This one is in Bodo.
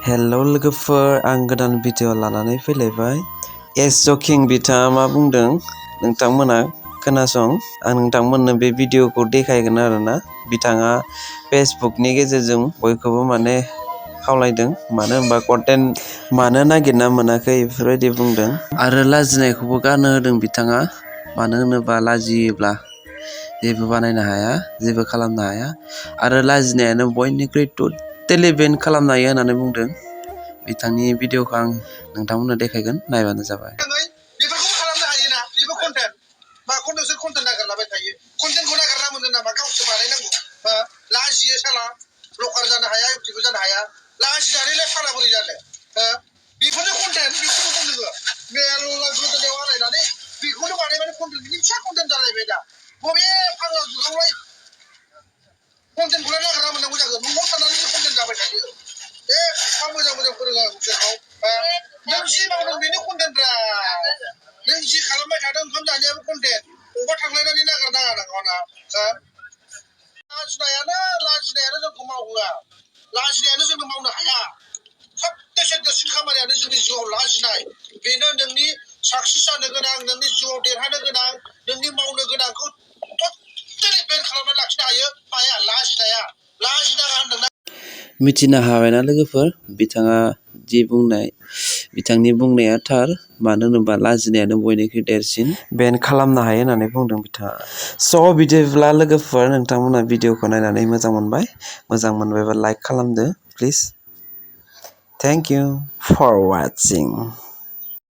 हेल' लोगोफोर, आं गोदान भिडिअ लानानै फैलायबाय। एस जकिं बिथाङा मा बुंदों नोंथांमोना खोनासं। आं नोंथांमोननो बे भिडिअखौ देखायगोन आरोना। बिथाङा फेसबुकनि गेजेरजों बयखौबो खावलायदों, मानो होनबा कन्टेन्ट मानो नागिरना मोनाखै बेफोरबायदि बुंदों। आरो लाजिनायखौबो गारनो होदों बिथाङा, मानो होनोबा लाजियोब्ला जेबो बानायनो हाया, जेबो खालामनो हाया। आरो लाजिनायानो बयनिख्रुइ टटेलि बेन खालामनो हायो होननानै बुंदों। बिथांनि भिडिअखौ आं नोंथांमोननो देखायगोन, नायबानो जाबाय। बेफोरखौ खालामनो हायोना, बेबो कन्टेन्ट। माखौ नोंसोर कन्टेन्ट नागिरलाबाय थायो? कन्टेन्टखौ नागिरना मोनो नामा? गावसो बानायनांगौ। लाजियो साला, ब्लकार जानो हाया, इउटिउबर जानो हाया। लाजिनानैलाय साला बोरै जानो? बेफोरनो कन्टेन्ट, बेखौनो बुं नोङो। मेरला गोदोनायाव आलायनानै बेखौनो बानायबानो कन्टेन्ट, बिदि फिसा कन्टेन्ट जालायबाय दा। बबे फाग्ला जुगावलाय कन्टेन्टखौलाय नागिरना मोननांगौ जागोन? न'आव थानानै कन्टेन्ट जाबाय थायो। मोजां मोजां फोरोङो बिसोरखौ। नों जि मावदों बेनो कन्टेन्टब्रा। नों जि खालामबाय थादों, ओंखाम जानायाबो कन्टेन्ट। बबेबा थांलायनानै नागिरनाङा नाङा। लाजिनायानो जोंखौ मावहोआ। लाजिनायानो जोंनो मावनो हाया। सबसे देरसिन खामानियानो जोंनि जिउआव लाजिनाय। बेनो नोंनि साक्सेस जानो गोनां, नोंनि जिउआव देरहानो गोनां, नोंनि मावनो गोनांखौ टटेलि बेन खालामनानै लाखिनो हायो। माया? लाजिनाया। लाजिनाङा होनदोंना। मिथिनो हाबायना लोगोफोर, बिथाङा जि बुंनाय, बिथांनि बुंनाया थार। मानो होनोबा लाजिनायानो बयनिख्रुइ देरसिन बेन खालामनो हायो होननानै बुंदों बिथाङा। स' बिदिब्ला लोगोफोर, नोंथांमोना भिडिअखौ नायनानै मोजां मोनबाय। मोजां मोनबायबा लाइक खालामदो प्लिज। Thank you for वाचिं।